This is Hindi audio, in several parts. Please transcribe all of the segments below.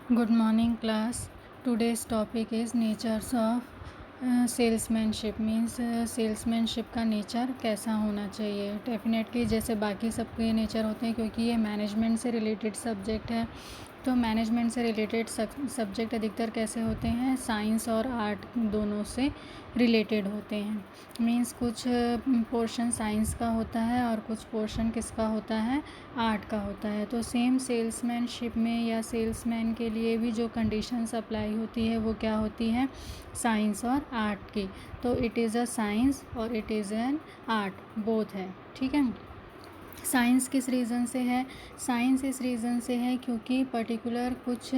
Good morning class. Today's topic is natures of salesmanship means salesmanship का नेचर कैसा होना चाहिए। डेफिनेटली जैसे बाकी सबके नेचर होते हैं, क्योंकि ये मैनेजमेंट से रिलेटेड सब्जेक्ट है, तो मैनेजमेंट से रिलेटेड सब्जेक्ट अधिकतर कैसे होते हैं, साइंस और आर्ट दोनों से रिलेटेड होते हैं। मीन्स कुछ पोर्शन साइंस का होता है और कुछ पोर्शन किसका होता है, आर्ट का होता है। तो सेम सेल्समैनशिप में या सेल्समैन के लिए भी जो कंडीशंस अप्लाई होती है वो क्या होती है, साइंस और आर्ट की। तो इट इज़ अ साइंस और it is an art, both है, ठीक है। साइंस किस रीज़न से है, साइंस इस रीज़न से है क्योंकि पर्टिकुलर कुछ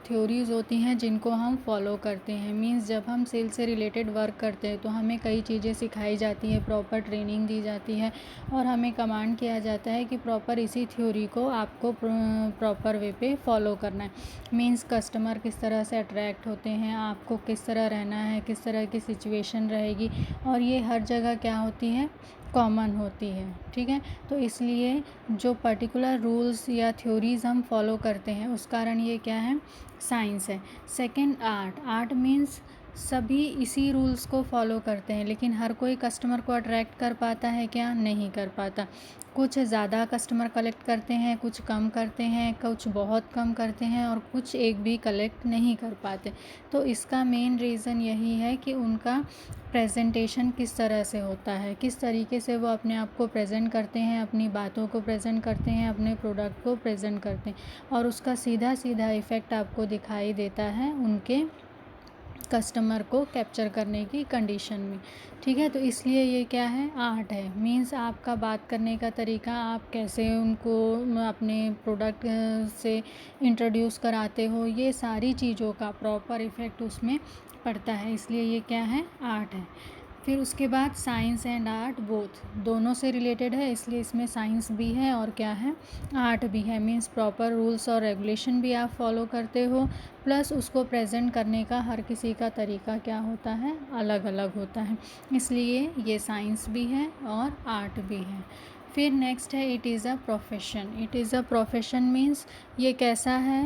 थ्योरीज़ होती हैं जिनको हम फॉलो करते हैं। मींस जब हम सेल से रिलेटेड वर्क करते हैं तो हमें कई चीज़ें सिखाई जाती हैं, प्रॉपर ट्रेनिंग दी जाती है और हमें कमांड किया जाता है कि प्रॉपर इसी थ्योरी को आपको प्रॉपर वे पे फॉलो करना है। मींस कस्टमर किस तरह से अट्रैक्ट होते हैं, आपको किस तरह रहना है, किस तरह की सिचुएशन रहेगी, और ये हर जगह क्या होती है, कॉमन होती है, ठीक है। तो इसलिए जो पर्टिकुलर रूल्स या थ्योरीज़ हम फॉलो करते हैं उस कारण ये क्या है, साइंस है। सेकंड आर्ट, आर्ट मीन्स सभी इसी रूल्स को फॉलो करते हैं, लेकिन हर कोई कस्टमर को अट्रैक्ट कर पाता है क्या, नहीं कर पाता। कुछ ज़्यादा कस्टमर कलेक्ट करते हैं, कुछ कम करते हैं, कुछ बहुत कम करते हैं और कुछ एक भी कलेक्ट नहीं कर पाते। तो इसका मेन रीज़न यही है कि उनका प्रेजेंटेशन किस तरह से होता है, किस तरीके से वो अपने आप को प्रेजेंट करते हैं, अपनी बातों को प्रेजेंट करते हैं, अपने प्रोडक्ट को प्रेजेंट करते हैं, और उसका सीधा सीधा इफ़ेक्ट आपको दिखाई देता है उनके कस्टमर को कैप्चर करने की कंडीशन में, ठीक है। तो इसलिए ये क्या है, आर्ट है। मींस आपका बात करने का तरीका, आप कैसे उनको अपने प्रोडक्ट से इंट्रोड्यूस कराते हो, ये सारी चीज़ों का प्रॉपर इफ़ेक्ट उसमें पड़ता है, इसलिए ये क्या है, आर्ट है। फिर उसके बाद साइंस एंड आर्ट बोथ दोनों से रिलेटेड है, इसलिए इसमें साइंस भी है और क्या है, आर्ट भी है। मींस प्रॉपर रूल्स और रेगुलेशन भी आप फॉलो करते हो, प्लस उसको प्रेजेंट करने का हर किसी का तरीका क्या होता है, अलग अलग होता है, इसलिए ये साइंस भी है और आर्ट भी है। फिर नेक्स्ट है it is a profession. It is a profession means ये कैसा है,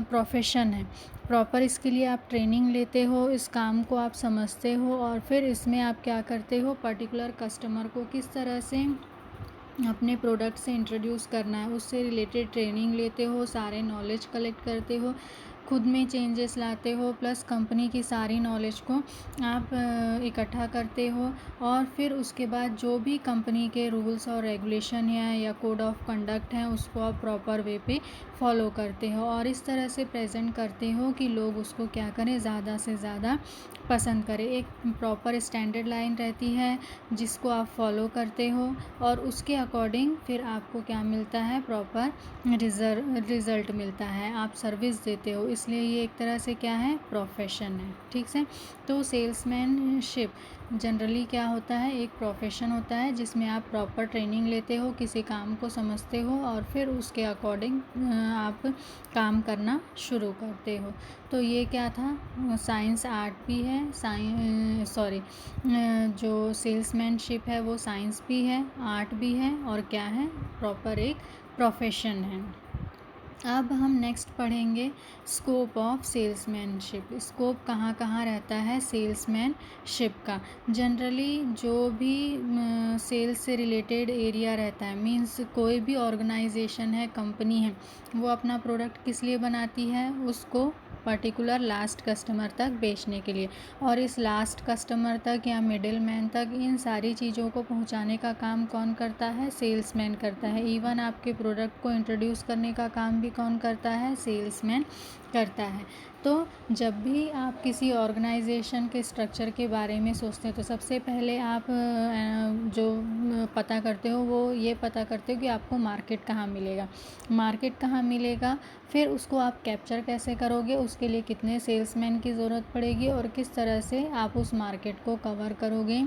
प्रोफेशन है। प्रॉपर इसके लिए आप ट्रेनिंग लेते हो, इस काम को आप समझते हो और फिर इसमें आप क्या करते हो, पर्टिकुलर कस्टमर को किस तरह से अपने प्रोडक्ट से इंट्रोड्यूस करना है उससे रिलेटेड ट्रेनिंग लेते हो, सारे नॉलेज कलेक्ट करते हो, खुद में चेंजेस लाते हो, प्लस कंपनी की सारी नॉलेज को आप इकट्ठा करते हो, और फिर उसके बाद जो भी कंपनी के रूल्स और रेगुलेशन है या कोड ऑफ कंडक्ट हैं उसको आप प्रॉपर वे पे फॉलो करते हो और इस तरह से प्रेजेंट करते हो कि लोग उसको क्या करें, ज़्यादा से ज़्यादा पसंद करें। एक प्रॉपर स्टैंडर्ड लाइन रहती है जिसको आप फॉलो करते हो और उसके अकॉर्डिंग फिर आपको क्या मिलता है, प्रॉपर रिज़ल्ट मिलता है, आप सर्विस देते हो, इसलिए ये एक तरह से क्या है, प्रोफेशन है, ठीक है। तो सेल्समैनशिप जनरली क्या होता है, एक प्रोफेशन होता है जिसमें आप प्रॉपर ट्रेनिंग लेते हो, किसी काम को समझते हो और फिर उसके अकॉर्डिंग आप काम करना शुरू करते हो। तो ये क्या था, साइंस आर्ट भी है, जो सेल्समैनशिप है वो साइंस भी है, आर्ट भी है और क्या है, प्रॉपर एक प्रोफेशन है। अब हम नेक्स्ट पढ़ेंगे स्कोप ऑफ सेल्समैनशिप। स्कोप कहाँ कहाँ रहता है सेल्समैनशिप का। जनरली जो भी सेल्स से रिलेटेड एरिया रहता है, मींस कोई भी ऑर्गेनाइजेशन है, कंपनी है, वो अपना प्रोडक्ट किस लिए बनाती है, उसको पर्टिकुलर लास्ट कस्टमर तक बेचने के लिए, और इस लास्ट कस्टमर तक या मिडिल मैन तक इन सारी चीज़ों को पहुंचाने का काम कौन करता है, सेल्समैन करता है। इवन आपके प्रोडक्ट को इंट्रोड्यूस करने का काम भी कौन करता है, सेल्समैन करता है। तो जब भी आप किसी ऑर्गेनाइजेशन के स्ट्रक्चर के बारे में सोचते हैं तो सबसे पहले आप जो पता करते हो वो ये पता करते हो कि आपको मार्केट कहाँ मिलेगा, मार्केट कहाँ मिलेगा, फिर उसको आप कैप्चर कैसे करोगे, उसके लिए कितने सेल्समैन की ज़रूरत पड़ेगी और किस तरह से आप उस मार्केट को कवर करोगे,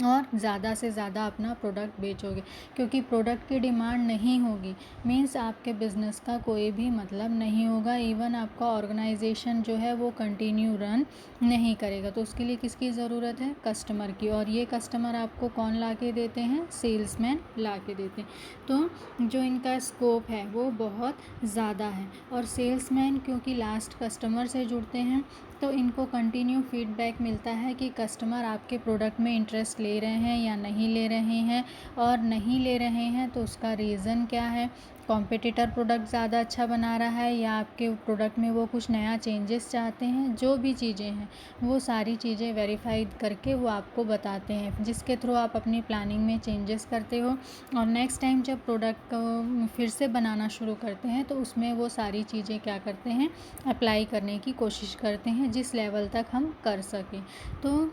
और ज़्यादा से ज़्यादा अपना प्रोडक्ट बेचोगे, क्योंकि प्रोडक्ट की डिमांड नहीं होगी मीन्स आपके बिज़नेस का कोई भी मतलब नहीं होगा। इवन आपका ऑर्गेनाइजेशन जो है वो कंटिन्यू रन नहीं करेगा। तो उसके लिए किसकी ज़रूरत है? कस्टमर की। और ये कस्टमर आपको कौन ला के देते हैं? सेल्समैन ला के देते हैं। तो जो इनका स्कोप है वो बहुत ज़्यादा है। और सेल्समैन क्योंकि लास्ट कस्टमर से जुड़ते हैं तो इनको कंटिन्यू फीडबैक मिलता है कि कस्टमर आपके प्रोडक्ट में इंटरेस्ट ले रहे हैं या नहीं ले रहे हैं, और नहीं ले रहे हैं तो उसका रीज़न क्या है, कॉम्पिटिटर प्रोडक्ट ज़्यादा अच्छा बना रहा है या आपके प्रोडक्ट में वो कुछ नया चेंजेस चाहते हैं। जो भी चीज़ें हैं वो सारी चीज़ें वेरीफाइड करके वो आपको बताते हैं, जिसके थ्रू आप अपनी प्लानिंग में चेंजेस करते हो और नेक्स्ट टाइम जब प्रोडक्ट को फिर से बनाना शुरू करते हैं तो उसमें वो सारी चीज़ें क्या करते हैं, अप्लाई करने की कोशिश करते हैं जिस लेवल तक हम कर सकें। तो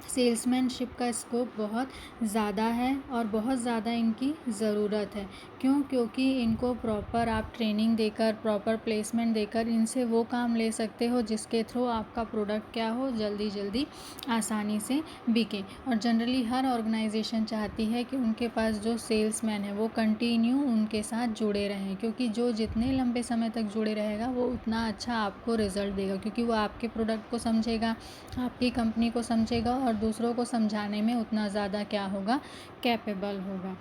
सेल्समैनशिप का स्कोप बहुत ज़्यादा है और बहुत ज़्यादा इनकी ज़रूरत है। क्यों? क्योंकि इनको प्रॉपर आप ट्रेनिंग देकर, प्रॉपर प्लेसमेंट देकर इनसे वो काम ले सकते हो जिसके थ्रू आपका प्रोडक्ट क्या हो, जल्दी जल्दी आसानी से बिके। और जनरली हर ऑर्गेनाइजेशन चाहती है कि उनके पास जो सेल्समैन है वो कंटिन्यू उनके साथ जुड़े रहें, क्योंकि जो जितने लंबे समय तक जुड़े रहेगा वो उतना अच्छा आपको रिजल्ट देगा, क्योंकि वो आपके प्रोडक्ट को समझेगा, आपकी कंपनी को समझेगा और दूसरों को समझाने में उतना ज़्यादा क्या होगा, कैपेबल होगा।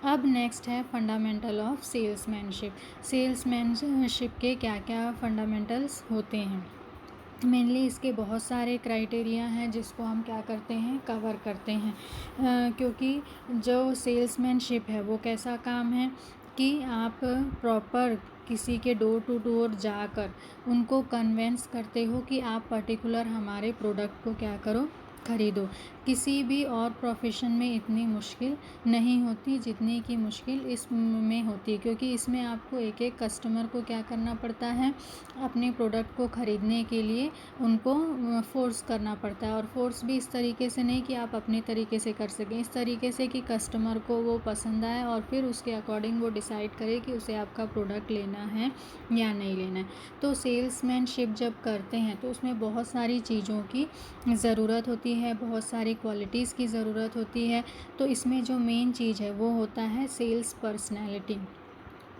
अब नेक्स्ट है फंडामेंटल ऑफ सेल्समैनशिप। सेल्समैनशिप के क्या क्या फंडामेंटल्स होते हैं। मेनली इसके बहुत सारे क्राइटेरिया हैं जिसको हम क्या करते हैं, कवर करते हैं। क्योंकि जो सेल्समैनशिप है वो कैसा काम है कि आप प्रॉपर किसी के डोर टू डोर जाकर उनको कन्वेंस करते हो कि आप पर्टिकुलर हमारे प्रोडक्ट को क्या करो, खरीदो। किसी भी और प्रोफेशन में इतनी मुश्किल नहीं होती जितनी की मुश्किल इसमें होती है, क्योंकि इसमें आपको एक एक कस्टमर को क्या करना पड़ता है, अपने प्रोडक्ट को ख़रीदने के लिए उनको फोर्स करना पड़ता है। और फोर्स भी इस तरीके से नहीं कि आप अपने तरीके से कर सकें, इस तरीके से कि कस्टमर को वो पसंद आए और फिर उसके अकॉर्डिंग वो डिसाइड करे कि उसे आपका प्रोडक्ट लेना है या नहीं लेना है। तो सेल्समैनशिप जब करते हैं तो उसमें बहुत सारी चीज़ों की ज़रूरत होती है, बहुत सारी क्वालिटीज़ की ज़रूरत होती है। तो इसमें जो मेन चीज़ है वो होता है सेल्स पर्सनैलिटी।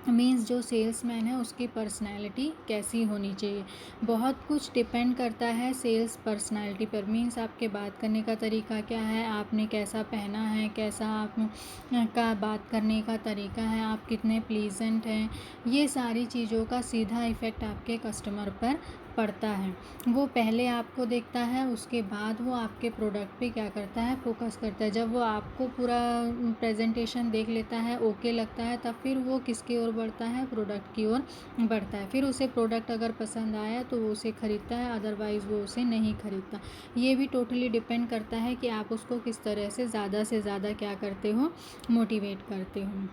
मीन्स जो सेल्समैन है उसकी पर्सनैलिटी कैसी होनी चाहिए। बहुत कुछ डिपेंड करता है सेल्स पर्सनैलिटी पर। मीन्स आपके बात करने का तरीका क्या है, आपने कैसा पहना है, कैसा आप का बात करने का तरीका है, आप कितने प्लीजेंट हैं, ये सारी चीज़ों का सीधा इफ़ेक्ट आपके कस्टमर पर पड़ता है। वो पहले आपको देखता है, उसके बाद वो आपके प्रोडक्ट पे क्या करता है, फोकस करता है। जब वो आपको पूरा प्रेजेंटेशन देख लेता है, ओके लगता है, तब फिर वो किसकी ओर बढ़ता है, प्रोडक्ट की ओर बढ़ता है। फिर उसे प्रोडक्ट अगर पसंद आया तो वो उसे ख़रीदता है, अदरवाइज़ वो उसे नहीं ख़रीदता। ये भी टोटली डिपेंड करता है कि आप उसको किस तरह से ज़्यादा क्या करते हो, मोटिवेट करते हो।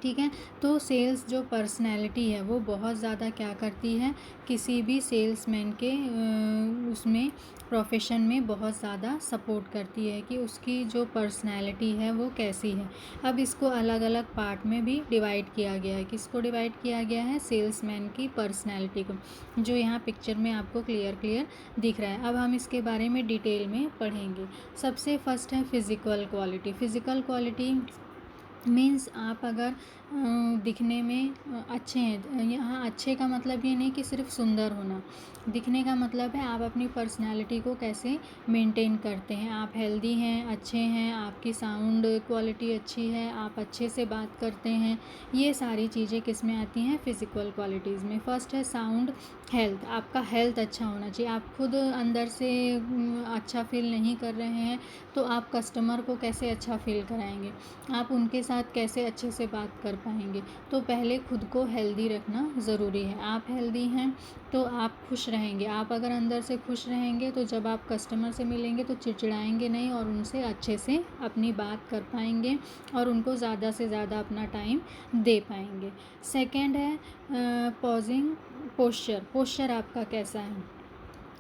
ठीक है। तो सेल्स जो पर्सनैलिटी है वो बहुत ज़्यादा क्या करती है, किसी भी सेल्समैन के उसमें प्रोफेशन में बहुत ज़्यादा सपोर्ट करती है कि उसकी जो पर्सनैलिटी है वो कैसी है। अब इसको अलग अलग पार्ट में भी डिवाइड किया गया है। किसको डिवाइड किया गया है? सेल्समैन की पर्सनैलिटी को, जो यहाँ पिक्चर में आपको क्लियर दिख रहा है। अब हम इसके बारे में डिटेल में पढ़ेंगे। सबसे फर्स्ट है physical quality. Physical quality means आप अगर दिखने में अच्छे हैं, यहाँ अच्छे का मतलब ये नहीं कि सिर्फ सुंदर होना। दिखने का मतलब है आप अपनी पर्सनालिटी को कैसे मेंटेन करते हैं, आप हेल्दी हैं, अच्छे हैं, आपकी साउंड क्वालिटी अच्छी है, आप अच्छे से बात करते हैं। ये सारी चीज़ें किस में आती हैं? फिज़िकल क्वालिटीज़ में। फर्स्ट है साउंड हेल्थ। आपका हेल्थ अच्छा होना चाहिए। आप खुद अंदर से अच्छा फील नहीं कर रहे हैं तो आप कस्टमर को कैसे अच्छा फील कराएंगे, आप उनके साथ कैसे अच्छे से बात कर पाएंगे। तो पहले खुद को हेल्दी रखना ज़रूरी है। आप हेल्दी हैं तो आप खुश रहेंगे। आप अगर अंदर से खुश रहेंगे तो जब आप कस्टमर से मिलेंगे तो चिड़चिड़ाएंगे नहीं और उनसे अच्छे से अपनी बात कर पाएंगे और उनको ज़्यादा से ज़्यादा अपना टाइम दे पाएंगे। सेकंड है पोस्चर आपका कैसा है,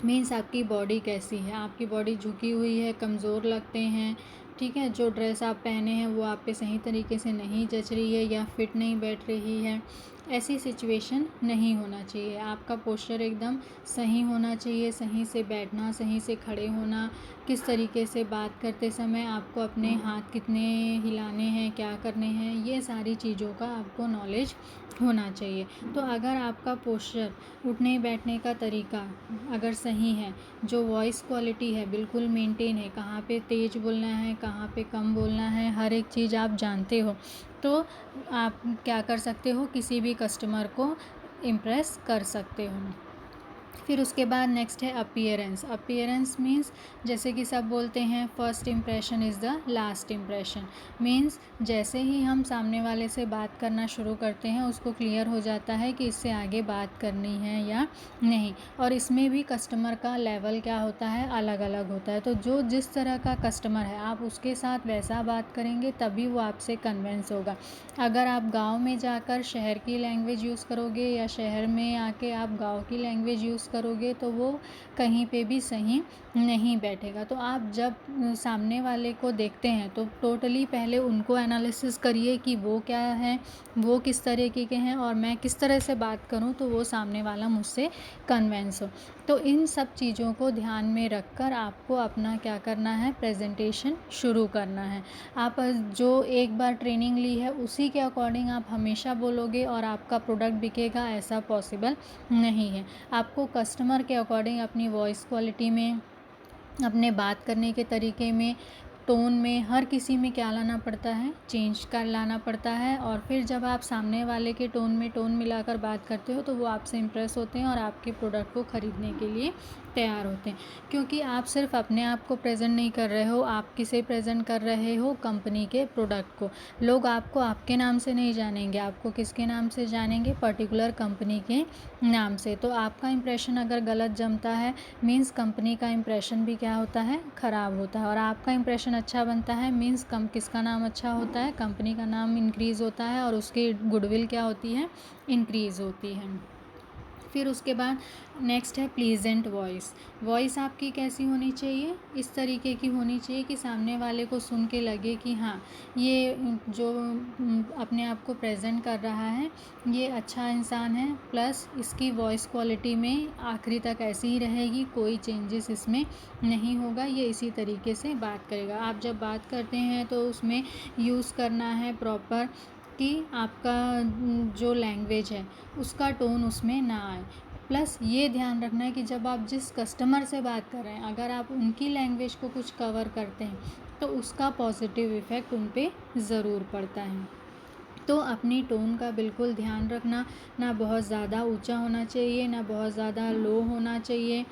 मीन्स आपकी बॉडी कैसी है, आपकी बॉडी झुकी हुई है, कमज़ोर लगते हैं, ठीक है, जो ड्रेस आप पहने हैं वो आप पे सही तरीके से नहीं जच रही है या फिट नहीं बैठ रही है, ऐसी सिचुएशन नहीं होना चाहिए। आपका पोस्चर एकदम सही होना चाहिए, सही से बैठना, सही से खड़े होना, किस तरीके से बात करते समय आपको अपने हाथ कितने हिलाने हैं, क्या करने हैं, ये सारी चीज़ों का आपको नॉलेज होना चाहिए। तो अगर आपका पोस्चर, उठने बैठने का तरीका अगर सही है, जो वॉइस क्वालिटी है बिल्कुल मेंटेन है, कहाँ पे तेज़ बोलना है, कहाँ पे कम बोलना है, हर एक चीज़ आप जानते हो, तो आप क्या कर सकते हो, किसी भी कस्टमर को इम्प्रेस कर सकते हो। फिर उसके बाद नेक्स्ट है अपीयरेंस। अपीयरेंस मीन्स जैसे कि सब बोलते हैं first impression is the last impression. Means जैसे ही हम सामने वाले से बात करना शुरू करते हैं उसको क्लियर हो जाता है कि इससे आगे बात करनी है या नहीं। और इसमें भी कस्टमर का लेवल क्या होता है, अलग अलग होता है। तो जो जिस तरह का कस्टमर है आप उसके साथ वैसा बात करेंगे तभी वो आपसे कन्विंस होगा। अगर आप गांव में जाकर शहर की लैंग्वेज यूज़ करोगे या शहर में आके आप गांव की लैंग्वेज यूज़ करोगे तो वो कहीं पे भी सही नहीं बैठेगा। तो आप जब सामने वाले को देखते हैं तो टोटली पहले उनको एनालिसिस करिए कि वो क्या है, वो किस तरीके के हैं और मैं किस तरह से बात करूं तो वो सामने वाला मुझसे कन्विंस हो। तो इन सब चीज़ों को ध्यान में रखकर आपको अपना क्या करना है, प्रेजेंटेशन शुरू करना है। आप जो एक बार ट्रेनिंग ली है उसी के अकॉर्डिंग आप हमेशा बोलोगे और आपका प्रोडक्ट बिकेगा, ऐसा पॉसिबल नहीं है। आपको कस्टमर के अकॉर्डिंग अपनी वॉइस क्वालिटी में, अपने बात करने के तरीके में, टोन में, हर किसी में क्या लाना पड़ता है, चेंज कर लाना पड़ता है। और फिर जब आप सामने वाले के टोन में टोन मिलाकर बात करते हो तो वो आपसे इम्प्रेस होते हैं और आपके प्रोडक्ट को ख़रीदने के लिए तैयार होते हैं। क्योंकि आप सिर्फ अपने आप को प्रेजेंट नहीं कर रहे हो, आप किसे प्रेजेंट कर रहे हो, कंपनी के प्रोडक्ट को। लोग आपको आपके नाम से नहीं जानेंगे, आपको किसके नाम से जानेंगे, पर्टिकुलर कंपनी के नाम से। तो आपका इंप्रेशन अगर गलत जमता है मीन्स कंपनी का इंप्रेशन भी क्या होता है, ख़राब होता है। और आपका इंप्रेशन अच्छा बनता है मीन्स किसका नाम अच्छा होता है, कंपनी का नाम इंक्रीज़ होता है और उसकी गुडविल क्या होती है, इंक्रीज़ होती है। फिर उसके बाद नेक्स्ट है प्लीजेंट वॉइस। वॉइस आपकी कैसी होनी चाहिए, इस तरीके की होनी चाहिए कि सामने वाले को सुन के लगे कि हाँ ये जो अपने आप को प्रेजेंट कर रहा है ये अच्छा इंसान है, प्लस इसकी वॉइस क्वालिटी में आखिरी तक ऐसी ही रहेगी, कोई चेंजेस इसमें नहीं होगा, ये इसी तरीके से बात करेगा। आप जब बात करते हैं तो उसमें यूज़ करना है प्रॉपर कि आपका जो लैंग्वेज है उसका टोन उसमें ना आए। प्लस ये ध्यान रखना है कि जब आप जिस कस्टमर से बात कर रहे हैं अगर आप उनकी लैंग्वेज को कुछ कवर करते हैं तो उसका पॉजिटिव इफ़ेक्ट उन पे ज़रूर पड़ता है। तो अपनी टोन का बिल्कुल ध्यान रखना, ना बहुत ज़्यादा ऊंचा होना चाहिए ना बहुत ज़्यादा लो होना चाहिए।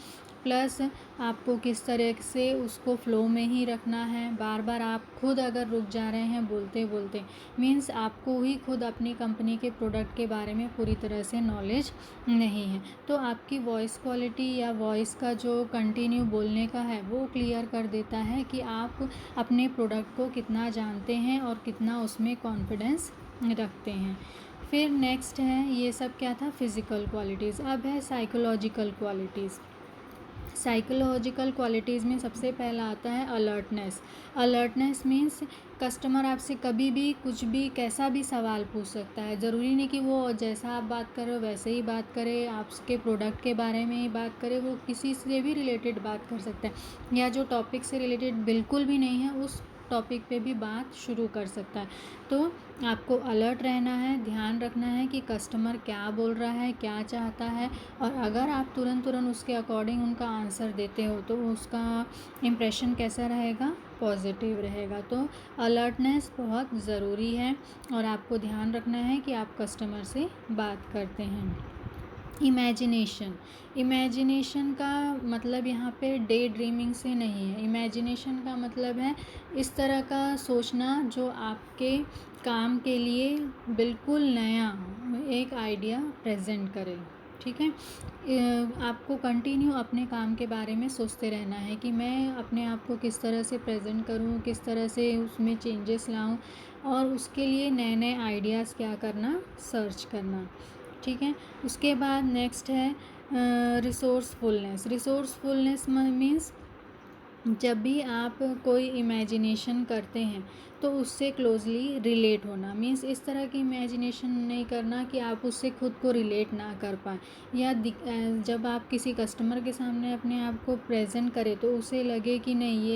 प्लस आपको किस तरह से उसको फ़्लो में ही रखना है। बार बार आप खुद अगर रुक जा रहे हैं बोलते बोलते मीन्स आपको ही खुद अपनी कंपनी के प्रोडक्ट के बारे में पूरी तरह से नॉलेज नहीं है। तो आपकी वॉइस क्वालिटी या वॉइस का जो कंटिन्यू बोलने का है वो क्लियर कर देता है कि आप अपने प्रोडक्ट को कितना जानते हैं और कितना उसमें कॉन्फिडेंस रखते हैं। फिर नेक्स्ट है, ये सब क्या था, फिज़िकल क्वालिटीज़। अब है साइकोलॉजिकल क्वालिटीज़। साइकोलॉजिकल क्वालिटीज़ में सबसे पहला आता है अलर्टनेस। अलर्टनेस मीन्स कस्टमर आपसे कभी भी कुछ भी कैसा भी सवाल पूछ सकता है, ज़रूरी नहीं कि वो जैसा आप बात कर रहे हो वैसे ही बात करे, आपके प्रोडक्ट के बारे में ही बात करे, वो किसी से भी रिलेटेड बात कर सकता है या जो टॉपिक से रिलेटेड बिल्कुल भी नहीं है उस टॉपिक पे भी बात शुरू कर सकता है। तो आपको अलर्ट रहना है, ध्यान रखना है कि कस्टमर क्या बोल रहा है, क्या चाहता है, और अगर आप तुरंत उसके अकॉर्डिंग उनका आंसर देते हो तो उसका इम्प्रेशन कैसा रहेगा, पॉजिटिव रहेगा। तो अलर्टनेस बहुत ज़रूरी है और आपको ध्यान रखना है कि आप कस्टमर से बात करते हैं। इमेजिनेशन। इमेजिनेशन का मतलब यहाँ पे डे ड्रीमिंग से नहीं है। इमेजिनेशन का मतलब है इस तरह का सोचना जो आपके काम के लिए बिल्कुल नया एक आइडिया प्रेजेंट करे। ठीक है, आपको कंटिन्यू अपने काम के बारे में सोचते रहना है कि मैं अपने आप को किस तरह से प्रेजेंट करूँ, किस तरह से उसमें चेंजेस लाऊँ, और उसके लिए नए नए आइडियाज़ क्या करना, सर्च करना। ठीक है, उसके बाद नेक्स्ट है रिसोर्सफुलनेस। रिसोर्सफुलनेस मीन्स जब भी आप कोई इमेजिनेशन करते हैं तो उससे क्लोजली रिलेट होना, मीन्स इस तरह की इमेजिनेशन नहीं करना कि आप उससे खुद को रिलेट ना कर पाएँ, या जब आप किसी कस्टमर के सामने अपने आप को प्रेजेंट करें तो उसे लगे कि नहीं,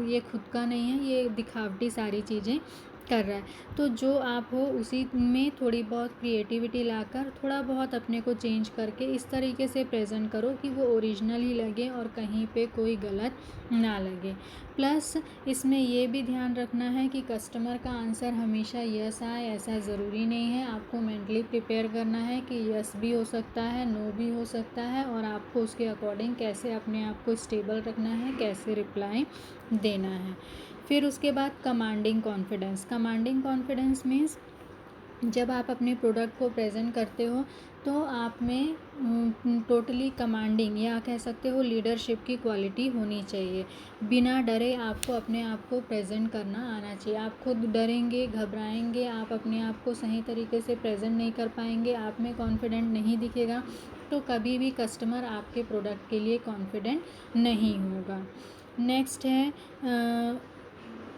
ये खुद का नहीं है, ये दिखावटी सारी चीज़ें कर रहा है। तो जो आप हो उसी में थोड़ी बहुत क्रिएटिविटी लाकर थोड़ा बहुत अपने को चेंज करके इस तरीके से प्रेजेंट करो कि वो ओरिजिनल ही लगे और कहीं पे कोई गलत ना लगे। प्लस इसमें ये भी ध्यान रखना है कि कस्टमर का आंसर हमेशा यस आए, ऐसा ज़रूरी नहीं है। आपको मेंटली प्रिपेयर करना है कि यस भी हो सकता है, नो भी हो सकता है, और आपको उसके अकॉर्डिंग कैसे अपने आप को स्टेबल रखना है, कैसे रिप्लाई देना है। फिर उसके बाद commanding confidence. Commanding confidence means जब आप अपने प्रोडक्ट को प्रेजेंट करते हो तो आप में टोटली कमांडिंग या कह सकते हो लीडरशिप की क्वालिटी होनी चाहिए। बिना डरे आपको अपने आप को प्रेजेंट करना आना चाहिए। आप खुद डरेंगे, घबराएंगे, आप अपने आप को सही तरीके से प्रेजेंट नहीं कर पाएंगे, आप में कॉन्फिडेंट नहीं दिखेगा, तो कभी भी कस्टमर आपके प्रोडक्ट के लिए कॉन्फिडेंट नहीं होगा। नेक्स्ट है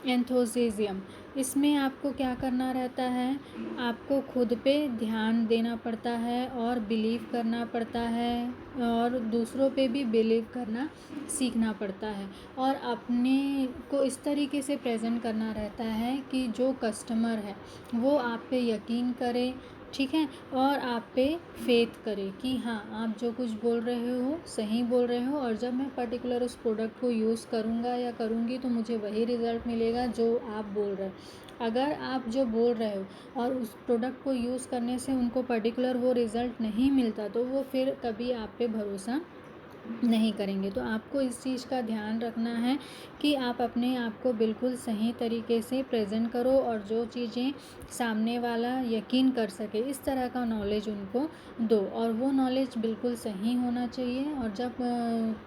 एंथुसियाज्म। इसमें आपको क्या करना रहता है, आपको खुद पे ध्यान देना पड़ता है और बिलीव करना पड़ता है, और दूसरों पे भी बिलीव करना सीखना पड़ता है, और अपने को इस तरीके से प्रेजेंट करना रहता है कि जो कस्टमर है वो आप पे यकीन करे, ठीक है, और आप पे फेथ करे कि हाँ, आप जो कुछ बोल रहे हो सही बोल रहे हो, और जब मैं पर्टिकुलर उस प्रोडक्ट को यूज़ करूँगा या करूँगी तो मुझे वही रिज़ल्ट मिलेगा जो आप बोल रहे हो। अगर आप जो बोल रहे हो और उस प्रोडक्ट को यूज़ करने से उनको पर्टिकुलर वो रिज़ल्ट नहीं मिलता तो वो फिर कभी आप पे भरोसा नहीं करेंगे। तो आपको इस चीज़ का ध्यान रखना है कि आप अपने आप को बिल्कुल सही तरीके से प्रेजेंट करो, और जो चीज़ें सामने वाला यकीन कर सके इस तरह का नॉलेज उनको दो, और वो नॉलेज बिल्कुल सही होना चाहिए। और जब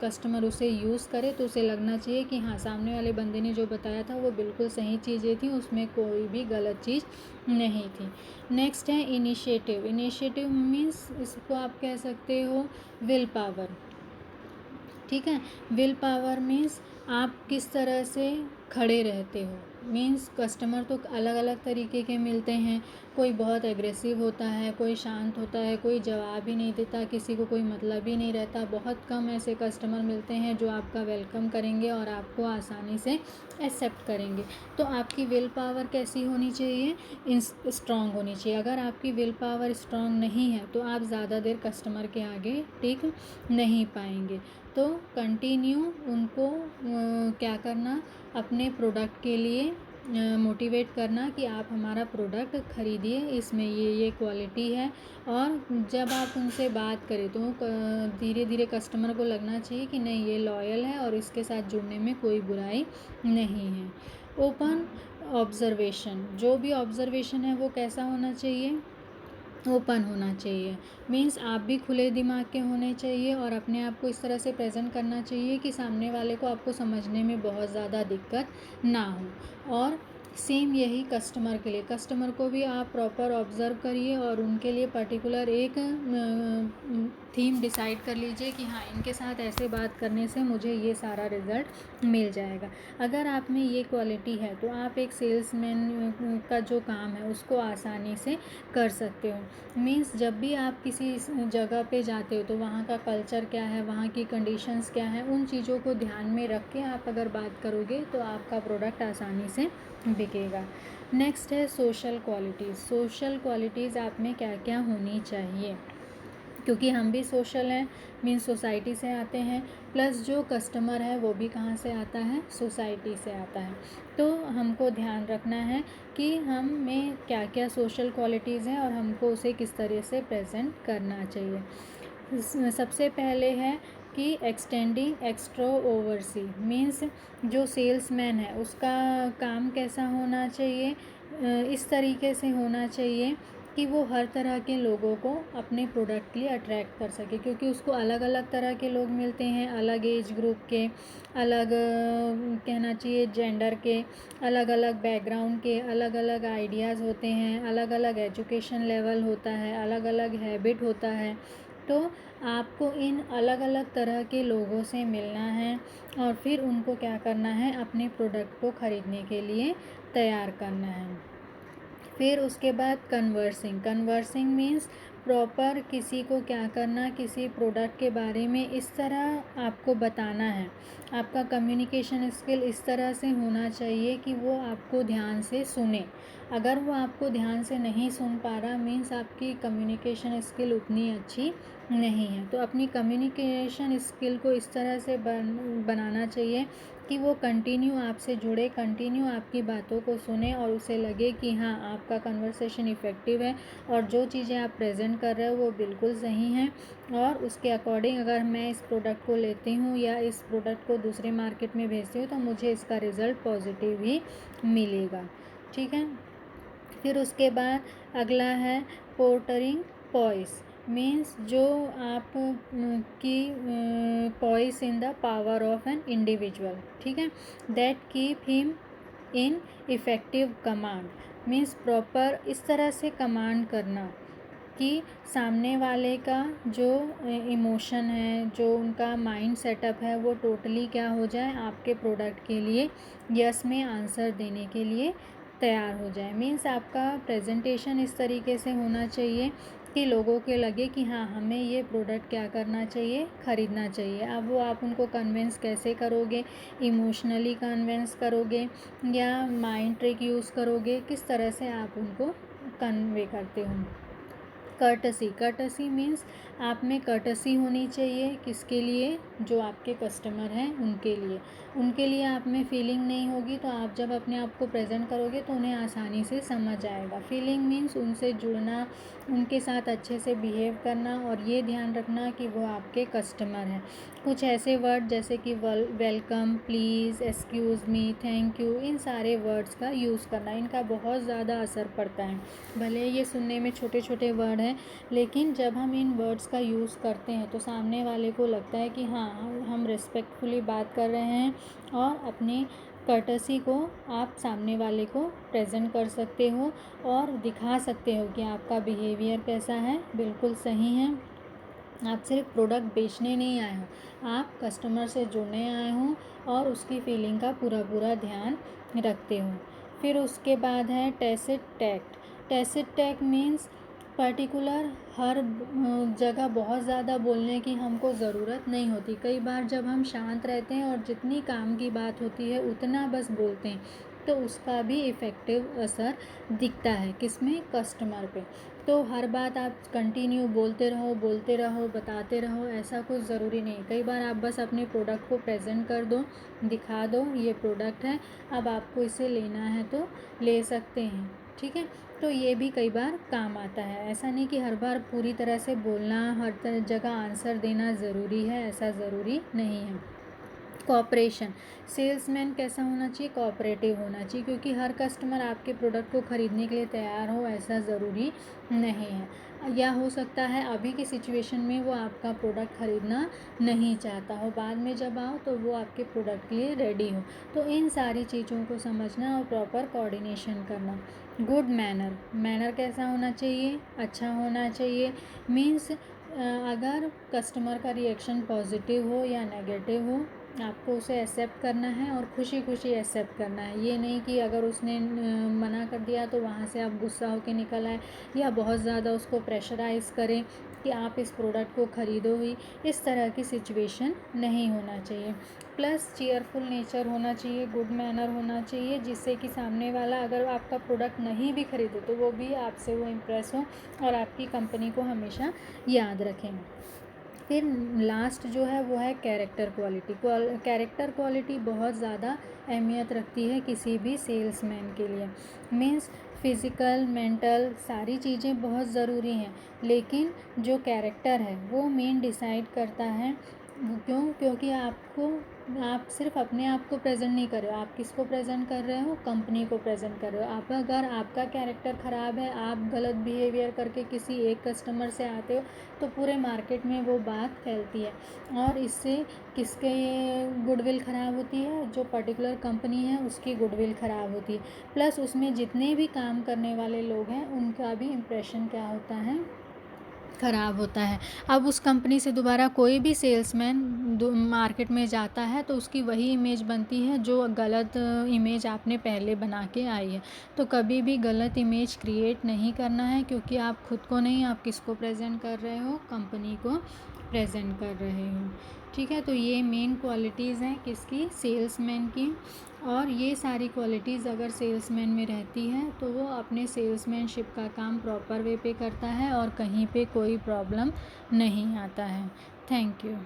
कस्टमर उसे यूज़ करे तो उसे लगना चाहिए कि हाँ, सामने वाले बंदे ने जो बताया था वो बिल्कुल सही चीज़ें थी, उसमें कोई भी गलत चीज़ नहीं थी। नेक्स्ट है इनिशिएटिव। इनिशिएटिव मीन्स इसको आप कह सकते हो विल पावर, ठीक है। विल पावर मीन्स आप किस तरह से खड़े रहते हो। मीन्स कस्टमर तो अलग अलग तरीके के मिलते हैं, कोई बहुत एग्रेसिव होता है, कोई शांत होता है, कोई जवाब ही नहीं देता, किसी को कोई मतलब ही नहीं रहता। बहुत कम ऐसे कस्टमर मिलते हैं जो आपका वेलकम करेंगे और आपको आसानी से एक्सेप्ट करेंगे। तो आपकी विल पावर कैसी होनी चाहिए, स्ट्रॉन्ग होनी चाहिए। अगर आपकी विल पावर स्ट्रॉन्ग नहीं है तो आप ज़्यादा देर कस्टमर के आगे टिक नहीं पाएंगे। तो कंटिन्यू उनको क्या करना, अपने प्रोडक्ट के लिए मोटिवेट करना कि आप हमारा प्रोडक्ट ख़रीदिए, इसमें ये क्वालिटी है। और जब आप उनसे बात करें तो धीरे धीरे कस्टमर को लगना चाहिए कि नहीं, ये लॉयल है और इसके साथ जुड़ने में कोई बुराई नहीं है। Open observation. जो भी ऑब्जर्वेशन है वो कैसा होना चाहिए, ओपन होना चाहिए। मीन्स आप भी खुले दिमाग के होने चाहिए और अपने आप को इस तरह से प्रेजेंट करना चाहिए कि सामने वाले को आपको समझने में बहुत ज़्यादा दिक्कत ना हो। और सेम यही कस्टमर के लिए, कस्टमर को भी आप प्रॉपर ऑब्ज़र्व करिए और उनके लिए पर्टिकुलर एक थीम डिसाइड कर लीजिए कि हाँ, इनके साथ ऐसे बात करने से मुझे ये सारा रिज़ल्ट मिल जाएगा। अगर आप में ये क्वालिटी है तो आप एक सेल्समैन का जो काम है उसको आसानी से कर सकते हो। मीन्स जब भी आप किसी जगह पे जाते हो तो वहाँ का कल्चर क्या है, वहाँ की कंडीशंस क्या है, उन चीज़ों को ध्यान में रख के आप अगर बात करोगे तो आपका प्रोडक्ट आसानी से बिकेगा। नेक्स्ट है सोशल क्वालिटीज़। सोशल क्वालिटीज़ आप में क्या क्या होनी चाहिए, क्योंकि हम भी सोशल हैं, मीन्स सोसाइटी से आते हैं, प्लस जो कस्टमर है वो भी कहाँ से आता है, सोसाइटी से आता है। तो हमको ध्यान रखना है कि हम में क्या क्या सोशल क्वालिटीज़ हैं और हमको उसे किस तरह से प्रेजेंट करना चाहिए। सबसे पहले है कि एक्सटेंडिंग एक्स्ट्रा ओवरसी। मीन्स जो सेल्समैन है उसका काम कैसा होना चाहिए, इस तरीके से होना चाहिए कि वो हर तरह के लोगों को अपने प्रोडक्ट के लिए अट्रैक्ट कर सके, क्योंकि उसको अलग अलग तरह के लोग मिलते हैं, अलग एज ग्रुप के, अलग कहना चाहिए जेंडर के, अलग अलग बैकग्राउंड के, अलग अलग आइडियाज़ होते हैं, अलग अलग एजुकेशन लेवल होता है, अलग अलग हैबिट होता है। तो आपको इन अलग अलग तरह के लोगों से मिलना है और फिर उनको क्या करना है, अपने प्रोडक्ट को ख़रीदने के लिए तैयार करना है। फिर उसके बाद कन्वर्सिंग मीन्स प्रॉपर किसी को क्या करना, किसी प्रोडक्ट के बारे में इस तरह आपको बताना है। आपका कम्युनिकेशन स्किल इस तरह से होना चाहिए कि वो आपको ध्यान से सुने। अगर वो आपको ध्यान से नहीं सुन पा रहा मीन्स आपकी कम्युनिकेशन स्किल उतनी अच्छी नहीं है। तो अपनी कम्युनिकेशन स्किल को इस तरह से बनाना चाहिए कि वो कंटिन्यू आपसे जुड़े, कंटिन्यू आपकी बातों को सुने और उसे लगे कि हाँ, आपका कन्वर्सेशन इफ़ेक्टिव है और जो चीज़ें आप प्रेजेंट कर रहे हो वो बिल्कुल सही हैं और उसके अकॉर्डिंग अगर मैं इस प्रोडक्ट को लेती हूँ या इस प्रोडक्ट को दूसरे मार्केट में भेजती हूँ तो मुझे इसका रिज़ल्ट पॉजिटिव ही मिलेगा। ठीक है। फिर उसके बाद अगला है पोर्टरिंग पॉइस मीन्स जो आप की poised in the power of an individual. ठीक है। That keep him in effective command means proper इस तरह से कमांड करना कि सामने वाले का जो इमोशन है, जो उनका माइंड सेटअप है वो टोटली क्या हो जाए, आपके प्रोडक्ट के लिए यस में आंसर देने के लिए तैयार हो जाए। मीन्स आपका प्रेजेंटेशन इस तरीके से होना चाहिए कि लोगों के लगे कि हाँ, हमें ये प्रोडक्ट क्या करना चाहिए, ख़रीदना चाहिए। अब वो आप उनको कन्विंस कैसे करोगे, इमोशनली कन्विंस करोगे या माइंड ट्रिक यूज़ करोगे, किस तरह से आप उनको कन्वे करते हो। कर्टसी मीन्स आप में कर्टसी होनी चाहिए। किसके लिए, जो आपके कस्टमर हैं उनके लिए आप में फीलिंग नहीं होगी तो आप जब अपने आप को प्रेजेंट करोगे तो उन्हें आसानी से समझ आएगा। फीलिंग मीन्स उनसे जुड़ना, उनके साथ अच्छे से बिहेव करना और ये ध्यान रखना कि वो आपके कस्टमर हैं। कुछ ऐसे वर्ड जैसे कि welcome, please, excuse me, thank you, इन सारे वर्ड्स का यूज़ करना, इनका बहुत ज़्यादा असर पड़ता है। भले ये सुनने में छोटे छोटे वर्ड हैं लेकिन जब हम इन वर्ड्स का यूज़ करते हैं तो सामने वाले को लगता है कि हाँ, हम रिस्पेक्टफुली बात कर रहे हैं और अपनी कर्टसी को आप सामने वाले को प्रेजेंट कर सकते हो और दिखा सकते हो कि आपका बिहेवियर कैसा है, बिल्कुल सही है। आप सिर्फ प्रोडक्ट बेचने नहीं आए हो, आप कस्टमर से जुड़ने आए हो और उसकी फीलिंग का पूरा ध्यान रखते हो। फिर उसके बाद है टैसिट टैक्ट मीन्स पर्टिकुलर हर जगह बहुत ज़्यादा बोलने की हमको ज़रूरत नहीं होती। कई बार जब हम शांत रहते हैं और जितनी काम की बात होती है उतना बस बोलते हैं तो उसका भी इफ़ेक्टिव असर दिखता है, किसमें, कस्टमर पे। तो हर बात आप कंटिन्यू बोलते रहो, बताते रहो, ऐसा कुछ ज़रूरी नहीं। कई बार आप बस अपने प्रोडक्ट को प्रेजेंट कर दो, दिखा दो ये प्रोडक्ट है, अब आपको इसे लेना है तो ले सकते हैं। ठीक है। तो ये भी कई बार काम आता है। ऐसा नहीं कि हर बार पूरी तरह से बोलना, हर जगह आंसर देना ज़रूरी है, ऐसा ज़रूरी नहीं है। कोऑपरेशन, सेल्समैन कैसा होना चाहिए, कोऑपरेटिव होना चाहिए, क्योंकि हर कस्टमर आपके प्रोडक्ट को ख़रीदने के लिए तैयार हो ऐसा ज़रूरी नहीं है। या हो सकता है अभी की सिचुएशन में वो आपका प्रोडक्ट ख़रीदना नहीं चाहता हो, बाद में जब आओ तो वो आपके प्रोडक्ट के लिए रेडी हो। तो इन सारी चीज़ों को समझना और प्रॉपर कोऑर्डिनेशन करना। गुड मैनर कैसा होना चाहिए, अच्छा होना चाहिए। मीन्स अगर कस्टमर का रिएक्शन पॉजिटिव हो या नेगेटिव हो, आपको उसे एक्सेप्ट करना है और खुशी खुशी एक्सेप्ट करना है। ये नहीं कि अगर उसने मना कर दिया तो वहाँ से आप गुस्सा होकर निकल आए या बहुत ज़्यादा उसको प्रेशराइज़ करें कि आप इस प्रोडक्ट को ख़रीदो ही। इस तरह की सिचुएशन नहीं होना चाहिए। प्लस चीयरफुल नेचर होना चाहिए, गुड मैनर होना चाहिए, जिससे कि सामने वाला अगर आपका प्रोडक्ट नहीं भी ख़रीदे तो वो भी आपसे वो इम्प्रेस हो और आपकी कंपनी को हमेशा याद रखें। फिर लास्ट जो है वो है कैरेक्टर क्वालिटी बहुत ज़्यादा अहमियत रखती है किसी भी सेल्समैन के लिए। मीन्स फिज़िकल, मेंटल सारी चीज़ें बहुत ज़रूरी हैं, लेकिन जो कैरेक्टर है वो मेन डिसाइड करता है। क्योंकि आप सिर्फ अपने आप को प्रेजेंट नहीं कर रहे हो, आप किसको प्रेजेंट कर रहे हो, कंपनी को प्रेजेंट कर रहे हो। आप अगर आपका कैरेक्टर ख़राब है, आप गलत बिहेवियर करके किसी एक कस्टमर से आते हो तो पूरे मार्केट में वो बात फैलती है और इससे किसके गुडविल ख़राब होती है, जो पर्टिकुलर कंपनी है उसकी गुडविल ख़राब होती है। प्लस उसमें जितने भी काम करने वाले लोग हैं उनका भी इम्प्रेशन क्या होता है, ख़राब होता है। अब उस कंपनी से दोबारा कोई भी सेल्समैन मार्केट में जाता है तो उसकी वही इमेज बनती है जो गलत इमेज आपने पहले बना के आई है। तो कभी भी गलत इमेज क्रिएट नहीं करना है, क्योंकि आप खुद को नहीं, आप किसको प्रेजेंट कर रहे हो, कंपनी को प्रेजेंट कर रहे हो। ठीक है, तो ये मेन क्वालिटीज़ हैं किसकी, सेल्समैन की। और ये सारी क्वालिटीज़ अगर सेल्समैन में रहती हैं तो वो अपने सेल्समैनशिप का काम प्रॉपर वे पे करता है और कहीं पे कोई प्रॉब्लम नहीं आता है। Thank you.